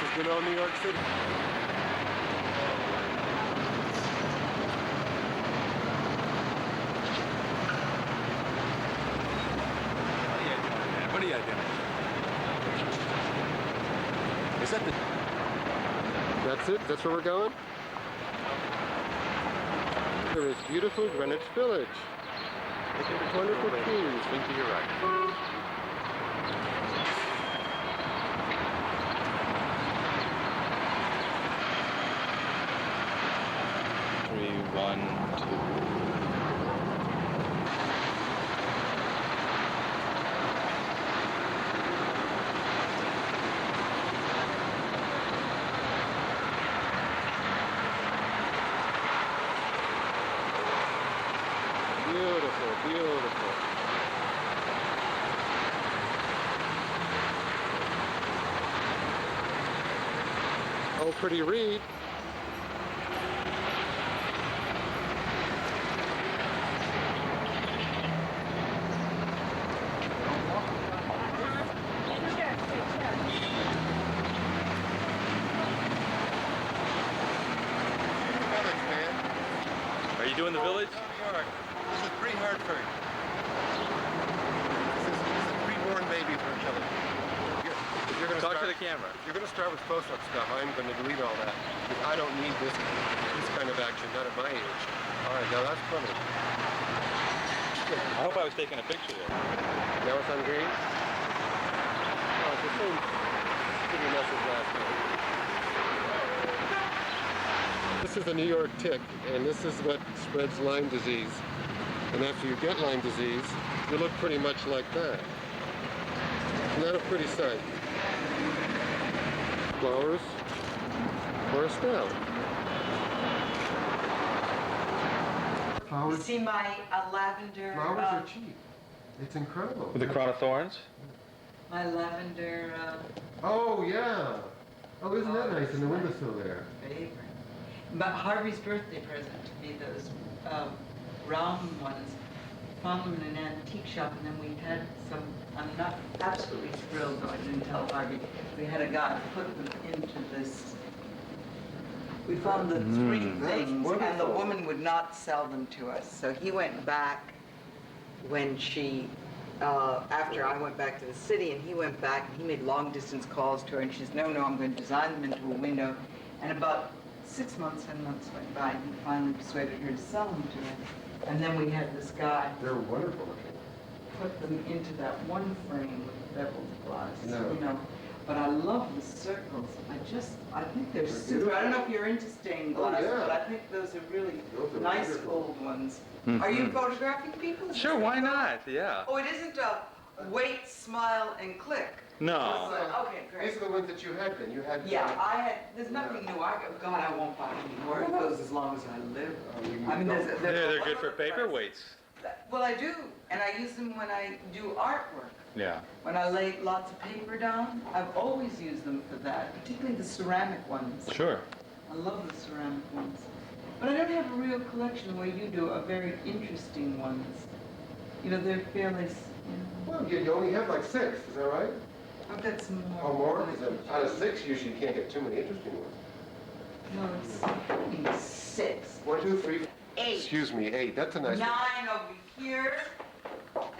is good old New York City. What are you doing? Is that the... That's it? That's where we're going? There is beautiful Greenwich Village. Look at the wonderful trees. Swing to your right. 3, 1, 2. Beautiful, beautiful. Oh, pretty reed. Are you doing the village? New York. This is pre-Hartford. This is a pre-born baby for a village. If you're gonna Talk start, to the camera. If you're going to start with close-up stuff, I'm going to delete all that. Because I don't need this kind of action, not at my age. All right, now that's funny. I hope I was taking a picture there. Now it's on green? Oh, it's the same pretty message last night. This is the New York tick, and this is what spreads Lyme disease. And after you get Lyme disease, you look pretty much like that. Isn't that a pretty sight? Flowers or a stout. You see my lavender... Flowers are cheap. It's incredible. With the crown of thorns? My lavender... Oh, yeah. Oh, isn't that nice in the windowsill there? favorite. But Harvey's birthday present to me, those round ones. Found them in an antique shop, and then we had some... I'm not absolutely thrilled, though I didn't tell Harvey. We had a guy put them into this... We found the three things, and the woman would not sell them to us. So he went back when she, after I went back to the city, and he went back, and he made long-distance calls to her, and she says, no, I'm going to design them into a window. And about 7 months went by, and he finally persuaded her to sell them to him. And then we had this guy... They're wonderful looking. Put them into that one frame with beveled glass, No. you know. But I love the circles. I think they're super. I don't know if you're into stained glass, yeah. but I think those are really nice old ones. Mm-hmm. Are you photographing people? Sure, why not? Yeah. Oh, it isn't a wait, smile, and click. No. Okay, great. These are the ones that you had then. You had... Yeah, I had, there's nothing new. God, I won't buy any more. It goes as long as I live. I mean, They're good for paperweights. Well, I do, and I use them when I do artwork. Yeah. When I lay lots of paper down, I've always used them for that, particularly the ceramic ones. Sure. I love the ceramic ones. But I don't have a real collection the way you do of very interesting ones. You know, they're fairly... Well, you only have like 6, is that right? Oh, that's more. Or more? Because out of 6, usually you can't get too many interesting ones. No, it's 6. 1, 2, 3, 8. Excuse me, 8. That's a nice 9 over here.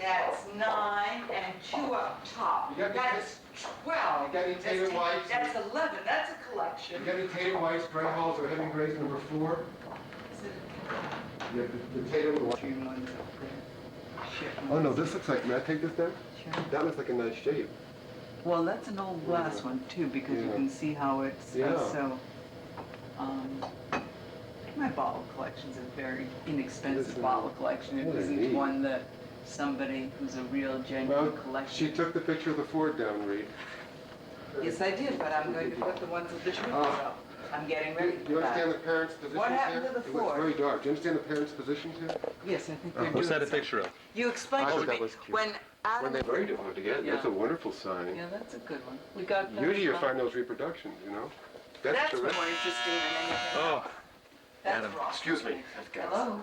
That's 9, and 2 up top. You got That's 12. You got any Taylor Whites? That's 11. That's a collection. You got any Taylor Whites, Gray Halls, or Hemingway's number 4? Is it You have the Taylor White. June ones up there? Shit. Oh no, this looks like, may I take this down? Sure. That looks like a nice shape. Well, that's an old glass one too, because you can see how it's so. My bottle collection's a very inexpensive bottle collection. It isn't neat. one that somebody who's a real genuine collector. She took the picture of the Ford down, Reed. Yes, I did, but I'm going to put the ones with the tree up. I'm getting ready Do you for that. understand the parents' position What happened here? to the It looks Ford? very dark. Do you understand the parents' positions here? Yes, I think they're doing What's that a something. picture of? You explained I to thought that me was cute. when Adam... When they're very different together. Yeah. That's a wonderful sign. Yeah, that's a good one. We got that. Usually you find those reproductions, you know? That's more terrific. interesting than anything. Oh. That's Adam, wrong. Excuse me. Hello.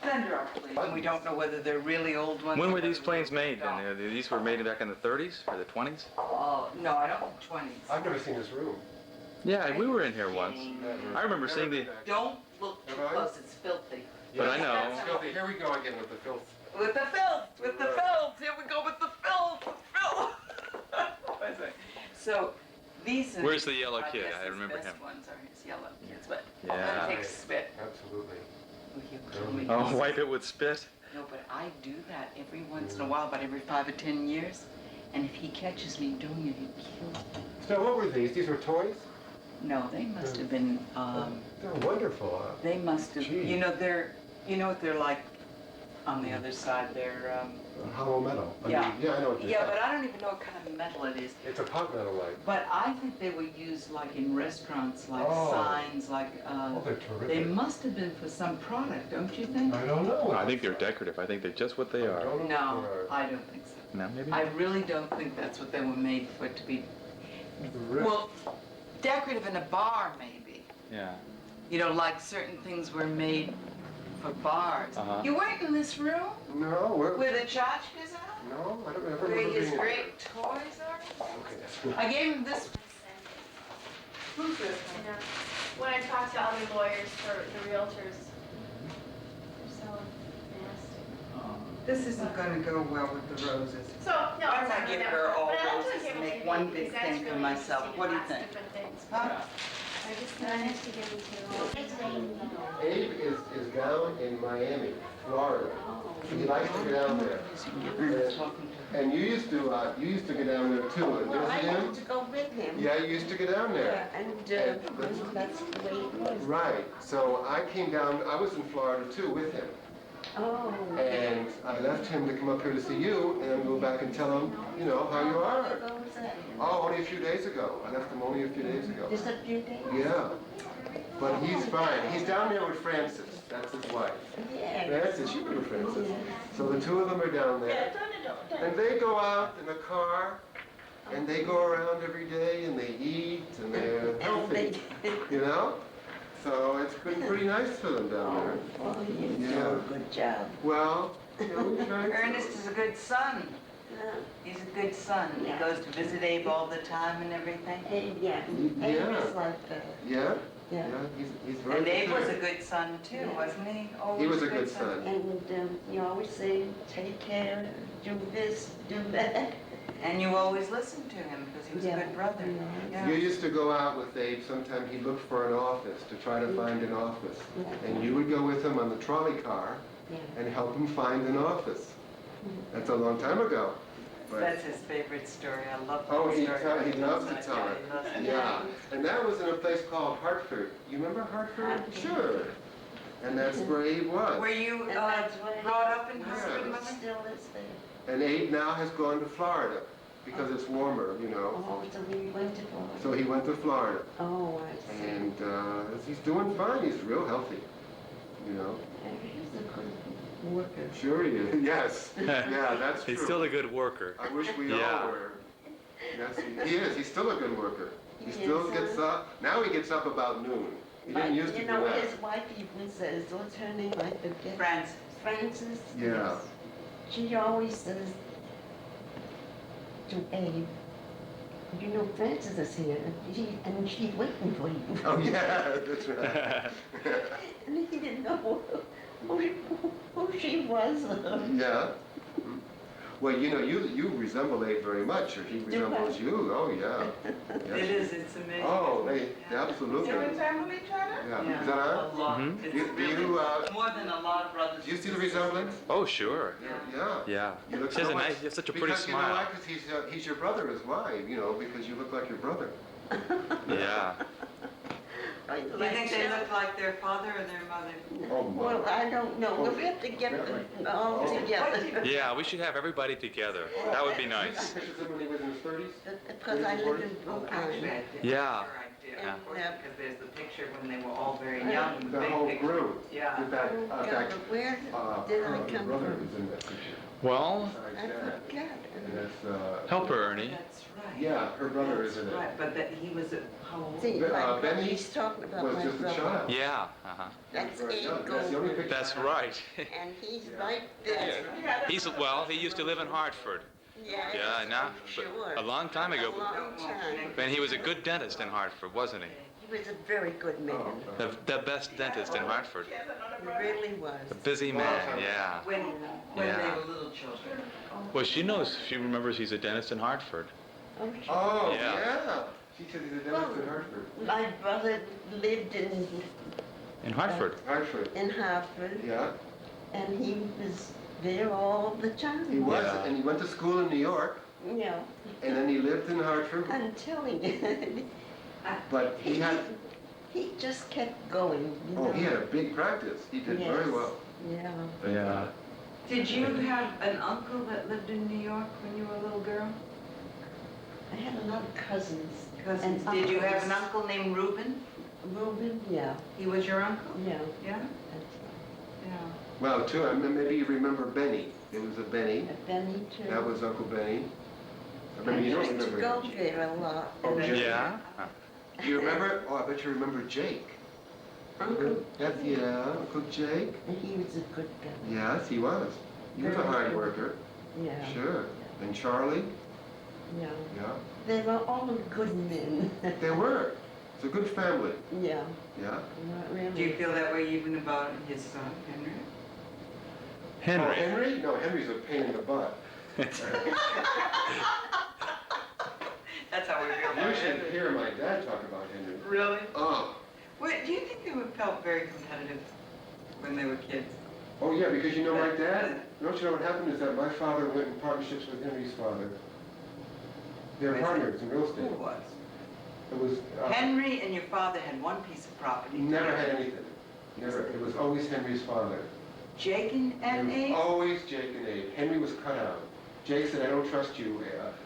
Under our planes. And we don't know whether they're really old ones. When or were these whether planes they're made? done. And these were made back in the 30s or the 20s? Oh, no, I don't think 20s. I've never seen this room. Yeah, we were in here once. Never. I remember seeing the. Don't look too Have I? close, it's filthy. But I Yes, know. it's filthy. Here we go again with the filth. With the filth, with the filth. Here we go with the filth, the filth. So these are. Where's the yellow kid? guess I his remember best him. ones are his yellow kids, but Yeah. I'm gonna take spit. Absolutely. Oh, you kill me. Oh, wipe it with spit. No, but I do that every once in a while, about every 5 or 10 years. And if he catches me doing it, he kills me. So what were these? These were toys? No, they must have been. They're wonderful. They must have. Gee. You know, they're. You know what they're like on the other side. They're. Hollow metal. Yeah. Yeah, I know what you're Yeah, saying. but I don't even know what kind of metal it is. It's a pot metal like. But I think they were used like in restaurants, like Oh. signs, like. Oh, they're terrific. They must have been for some product, don't you think? I don't know. I think they're decorative. I think they're just what they I are. don't know No, what they are. I don't think so. No, maybe. I really don't think that's what they were made for to be. The wrist. Well, decorative in a bar, maybe. Yeah. You know, like certain things were made for bars. Uh-huh. You weren't in this room No, we're. where the tchotchkes are? No, I don't ever Where remember his being. great toys are? Okay. I gave him this. Who's this I know. When I talk to other lawyers for the realtors, they're so nasty. one? This isn't gonna go well with the roses. So, no, Why it's don't I not give gonna- her all but I like to roses give and it make to one you big because that's thing for really myself? interesting What do you and lots of think? different things. Huh? I just nice to give them to you. Abe is down in Miami, Florida. He likes to go down there. And you used to go down there too and Well, I visit him? used to go with him. Yeah, you used to go down there. And that's the way it was. Right, so I came down, I was in Florida too with him. Oh. And I left him to come up here to see you and go back and tell him, you know, how you are. Oh, only a few days ago. I left him only a few days ago. Just a few days? Yeah. But he's fine. He's down there with Francis. That's his wife. Yes. Francis, you know Francis. So the two of them are down there. And they go out in a car and they go around every day and they eat and they're healthy. You know? So it's been pretty nice for them down there. Oh, you do Yeah. a good job. Well, you know, we try to. Ernest is a good son. Yeah. He's a good son. He Yeah. goes to visit Abe all the time and everything. Yeah. Yeah. Abe is like that. Yeah? Yeah. He's very And Abe was a considerate. good son too, Yeah. wasn't he? He Always was a good son. And you always say, take care, do this, do that. And you always listened to him because he was a Yeah. good brother. Yeah. You used to go out with Abe, sometime he'd look for an office, to try to find an office. Yeah. And you would go with him on the trolley car Yeah. and help him find an office. That's a long time ago. But, That's his favorite story. I love that oh, he story. loves to tell Yeah, it. he loves it. Yeah, and that was in a place called Hartford. You remember Hartford? Hartford. Sure. And that's where Abe was. Were you And that's what brought up in Yeah. Hartford, He Mother? still is there. And Abe now has gone to Florida because it's warmer, you know. Oh, so we went to Florida. So he went to Florida. Oh, I see. And he's doing fine. He's real healthy, you know. He's a good worker. Sure he is. Yes. Yeah, that's true. He's still a good worker. I wish we Yeah. all were. Yes, he is. He's still a good worker. He He still is, gets huh? up. Now he gets up about noon. He didn't used to You do know, that. his wife even says, what's her name? I forget. Francis. Francis? Yeah. Yes. She always says to Abe, you know, Francis is here, and she's waiting for you. Oh yeah, that's right. And he didn't know who she was. Yeah. Well, you know, you resemble Abe very much, or he Do resembles I? you. Oh yeah. Yes. It is, it's amazing. Oh, they Yeah. absolutely. Do we resemble each other? Yeah. Is that on? A lot. Mhm. It's Do you, really more than a lot of brothers. do you see the and sisters. resemblance? Oh, sure. Yeah. Yeah. You look She has so a much- nice, you have such a pretty because, you know smile. why? Because he's your brother is why, you know, because you look like your brother. Yeah. I Do you think they look like their father or their mother? Oh, my. Well, I don't know. Oh, We have to get yeah, them right. all Oh. together. Yeah, we should have everybody together. That would be nice. Pictures of him when he was in his 30s? Because I live in Brooklyn. Actually, I did. Yeah. Sure I did. Yeah. Because there's the picture when they were all very young. The big whole picture. group. Yeah. In fact, Oh, in God, fact, but where did I her come brother from? is in that picture. Well, I Besides Dad. forgot. And that's, help her, Ernie. That's right. yeah, her brother is That's in it. right, but that he was, how old? See, But, my brother, Benny he's talking about was my just a brother. child. Yeah. Uh-huh. That's Very Abe young. That's the only Goldberg. picture. That's I have. right. And he's Yeah. right there. He used to live in Hartford. Yes, Yeah, now, sure. a long time ago. A long time. And he was a good dentist in Hartford, wasn't he? He was a very good man. Oh, The best dentist in Hartford. He really was. A busy man, yeah. When Yeah. they were little children. Well, she knows, she remembers he's a dentist in Hartford. Oh, Oh, Yeah. yeah. She said he's a dentist in Hartford. my brother lived In Hartford. Hartford. in Hartford, Yeah, and he was there all the time. he was, Yeah. and he went to school in New York, You know, and then he lived in Hartford. I'm telling you, But he had, he just kept going. You know? oh, he had a big practice. He did very Yes. well. Yeah. Yeah. Did you have an uncle that lived in New York when you were a little girl? I had a lot of cousins. Cousins. And Did you have uncles. an uncle named Reuben? Reuben, yeah, He was your uncle? yeah, Yeah? that's Yeah. Well, too, I mean, maybe you remember Benny. It was a Benny. right. Benny too. That was Uncle Benny. I I mean, you don't used to remember go him. there a lot. Oh, and Jake. Yeah? Do you remember? Oh, I bet you remember Jake. Uncle, That's, yeah, Uncle Jake. he was a good guy. Yes, he was. He was a Very hard good. worker. Yeah, Sure. And Charlie? yeah. Yeah. They were all good men. They were. It's a good family. Yeah, Yeah. not really. Do you feel that way even about his son, Henry? Oh, Henry. Henry? No, Henry's a pain in the butt. That's how we feel You about should Henry. hear my dad talk about Henry. Really? Oh. Wait, do you think they would felt very competitive when they were kids? Oh, yeah, because you know my dad, don't you know what happened is that my father went in partnerships with Henry's father. They're Is it? partners in real Who estate. was? It was, Henry and your father had one piece of property. never had anything. Never. It was always Henry's father. Jake and It was Abe? always Jake and Abe. Henry was cut out. Jake said, I don't trust you.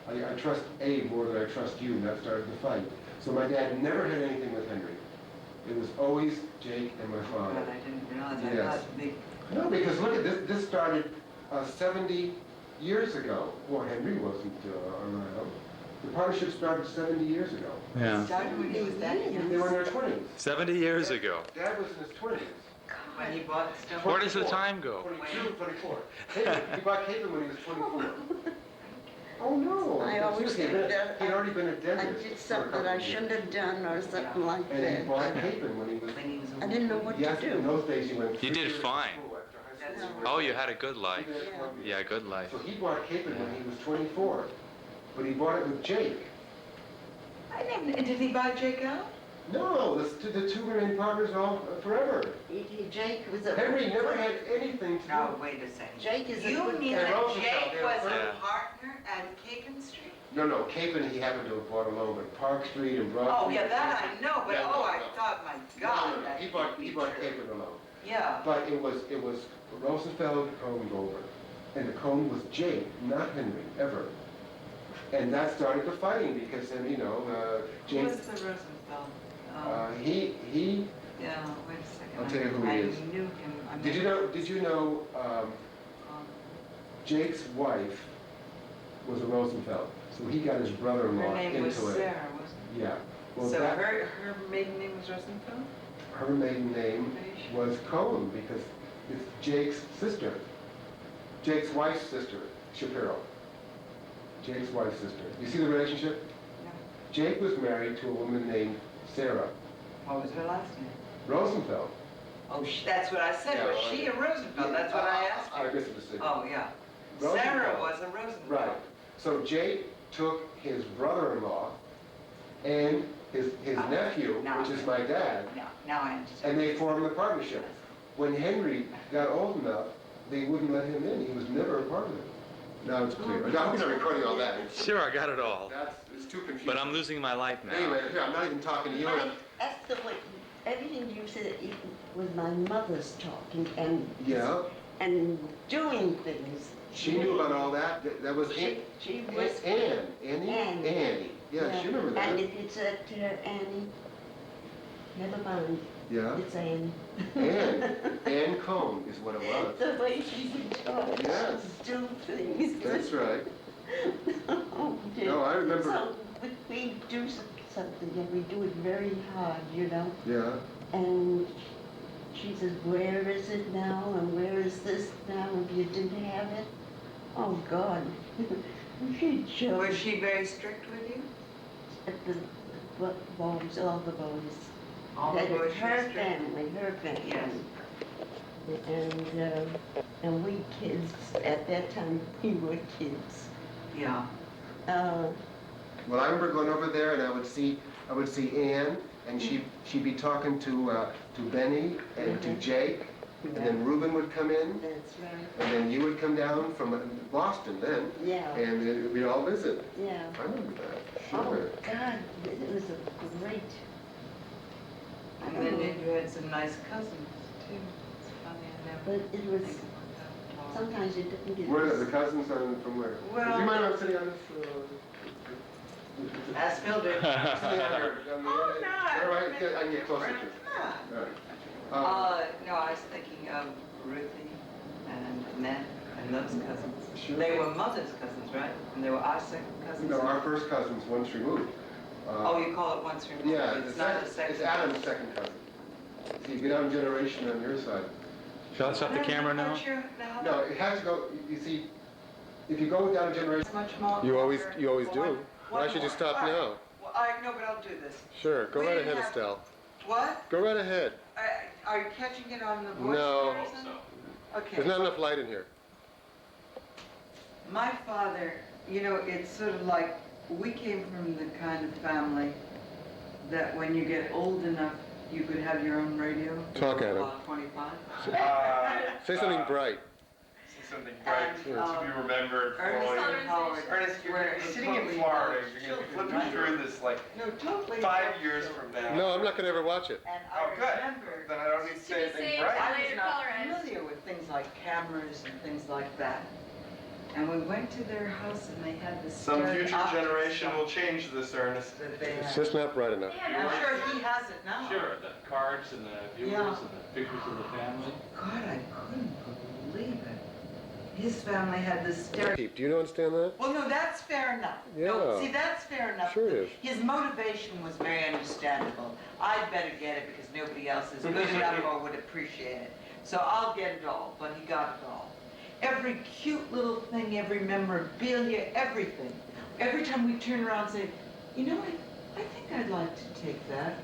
I trust Abe more than I trust you, and that started the fight. So my dad never had anything with Henry. It was always Jake and my God, father. I didn't realize. I Yes. thought they, No, because look at this. This started 70 years ago. Well, Henry wasn't around. The partnership started 70 years ago. Yeah. started when he was that young. They were in their 20s. 70 years ago. Dad was in his 20s. When he bought stuff. Where does the time go? 22, 24. He bought Caitlin when he was 24. Oh, no. I always Seriously, think that he'd already been a I dentist. did for a something that couple I of years. shouldn't have done or something like And he that. bought Caitlin when he was... When he was I didn't know what Yes, to in do. those days you went... You 3 did years to fine. school after high That's school. right. Oh, you had a good life. He did at Columbia. Yeah, good life. So he bought Caitlin when he was 24. But he bought it with Jake. I didn't, did he buy Jake out? No, the two remained partners all forever. Jake was a... Henry never had anything to do. No, wait a second. Jake is a You good mean guy. that Roosevelt, Jake they were was a friends. partner at Capen Street? No, Capen he happened to have bought alone, but Park Street and Broad Oh, Street. yeah, that I know, but Yeah, oh, no, I no. thought, my No, God. no, that he bought can't be Capen true. alone. Yeah. But it was Rosenfeld, Cohn, Goldberg. And the Cohn was Jake, not Henry, ever. And that started the fighting because then, Who Jake, was the Rosenfeld? he, Yeah, wait a second. I'll tell you who he is. I knew him. I did you know, Jake's wife was a Rosenfeld, so he got his brother-in-law Her into name was it. Sarah, wasn't Yeah. it? Well, So that, her maiden name was Rosenfeld? her maiden name was Cohen because it's Jake's sister. Jake's wife's sister, Shapiro. Jake's wife's sister. You see the relationship? No. Jake was married to a woman named Sarah What was her last name? Rosenfeld. Oh, that's what I said. Yeah, Was well, she a Rosenfeld? That's what I asked I you. misunderstood. Oh, yeah. Rosenfeld. Sarah was a Rosenfeld. Right. So Jake took his brother-in-law and his nephew, Now which is I- my dad, Now I understand. and they formed the partnership. When Henry got old enough, they wouldn't let him in. He was never a part of it. Now it's clear. I hope you're not recording all that. Sure, I got it all. It's too confusing. But I'm losing my life now. Anyway, here, I'm not even talking to you. and- That's the way, everything you said, it was my mother's talking Yeah, and doing things. she knew about all that. That was She was... Annie. Annie. Annie. Yeah, she remembered And that. if you said to her, Annie, Never mind. Yeah? It's Anne. Ann Combe is what it was. The way she's in charge. Yes. Do things. That's right. Oh, dear. No, I remember. So we do something and we do it very hard, you know? Yeah. And she says, where is it now? And where is this now? If you didn't have it? Oh, God. She just... Was she very strict with you? At the boys, all the boys. All the That boys is she was her strict? family, her family. Yes. And we kids, at that time, we were kids. Yeah. Well, I remember going over there, and I would see Ann, and she'd be talking to Benny and to Jake, and then Reuben would come in, That's right. and then you would come down from Boston then, Yeah. and we'd all visit. Yeah. I remember that. Oh, Sure. God, it was a great... I And don't then know, you had some nice cousins, too. It's funny, I never but it was, think about that. sometimes it didn't get... Where are the cousins from where? Well- Do you mind if I'm sitting on this? Ask Phil, did Sitting on your, on the Oh, end? no. All right, yeah, I can get closer to it. No. All right. No, I was thinking of Ruthie and Annette and those cousins. Sure. They were mother's cousins, right? And they were our second cousins? No, our first cousin's once removed. Oh, you call it once removed? Yeah, It's not the second? it's Adam's second cousin. So you get down generation on your side. Shall I stop the camera now? No, it has to go, you see, if you go down a generation. Much more. You always do. One Why should you more. stop All right. now? Well, I know, but I'll do this. Sure, go We right didn't ahead, have- Estelle. What? Go right ahead. Are you catching it on the voice? No. comparison? Okay. There's not enough light in here. My father, you know, it's sort of like, we came from the kind of family that when you get old enough, you could have your own radio. Talk at him. About 25. Say something bright. Say something bright And, to be remembered for Ernest all and your... Howard Ernest, you're were sitting in totally Florida, you're gonna be children, flipping right? through this like No, totally. 5 years from now. No, I'm not gonna ever watch it. And Oh, I good. remember, Then I don't need to say Should we anything say- bright. I was Later, not Colorado. familiar with things like cameras and things like that. And we went to their house and they had this Some future stereoptic generation stuff will change this, Ernest. that they It's had. just not bright enough. I'm sure he has it now. Sure, the cards and the viewers Yeah. and the pictures of the family. God, I couldn't believe it. His family had this stereo. Do you understand that? Well, no, that's fair enough. No, Yeah. see, that's fair enough. Sure it is. His motivation was very understandable. I'd better get it because nobody else is good enough or would appreciate it. So I'll get it all, but he got it all. Every cute little thing, every memorabilia, everything. Every time we turn around and say, you know, I think I'd like to take that.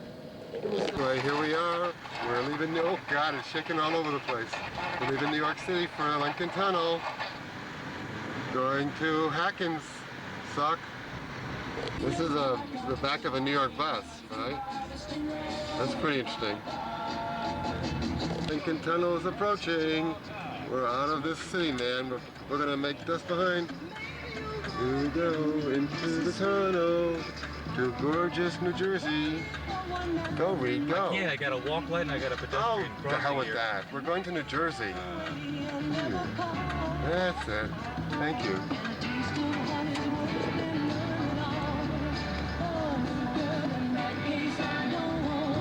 It was Right, here we are. We're leaving, oh God, it's shaking all over the place. We're leaving New York City for Lincoln Tunnel. Going to Hackins, Suck. This is the back of a New York bus, right? That's pretty interesting. Lincoln Tunnel is approaching. We're out of this city, man. We're gonna make dust behind. Here we go, into the tunnel, to gorgeous New Jersey. Go, Reed, go. Yeah, I got a walk light and I got a Oh, pedestrian the hell crossing with here. that. We're going to New Jersey. That's it. Thank you.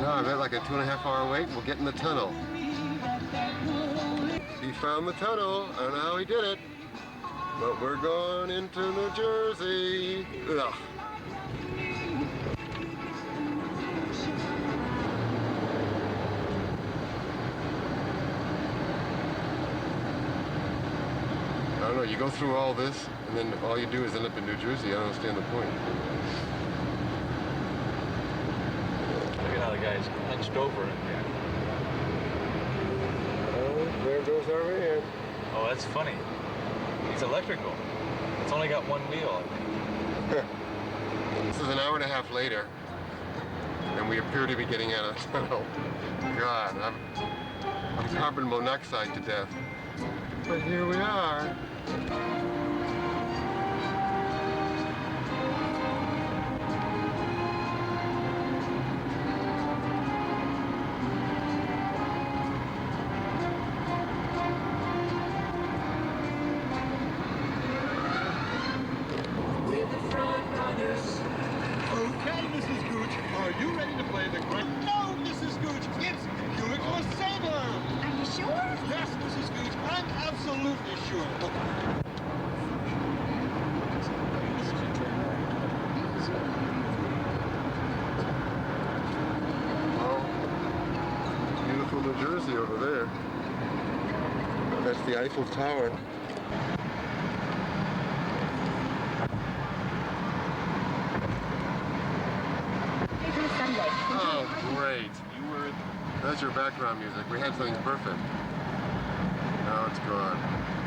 No, I bet like a 2.5 hour wait. We'll get in the tunnel. He found the tunnel. I don't know how he did it. But we're going into New Jersey. Ugh. I don't know, you go through all this, and then all you do is end up in New Jersey. I don't understand the point. Look at how the guy's hunched over in there. Oh, there goes our van. Oh, that's funny. It's electrical. It's only got one wheel. This is an hour and a half later, and we appear to be getting out of tunnel. God, I'm carbon monoxide to death. But here we are. Okay, Mrs. Gooch, are you ready to play the great? No, Mrs. Well, beautiful New Jersey over there. That's the Eiffel Tower. Oh, great. That's your background music. We had something perfect. Now it's gone.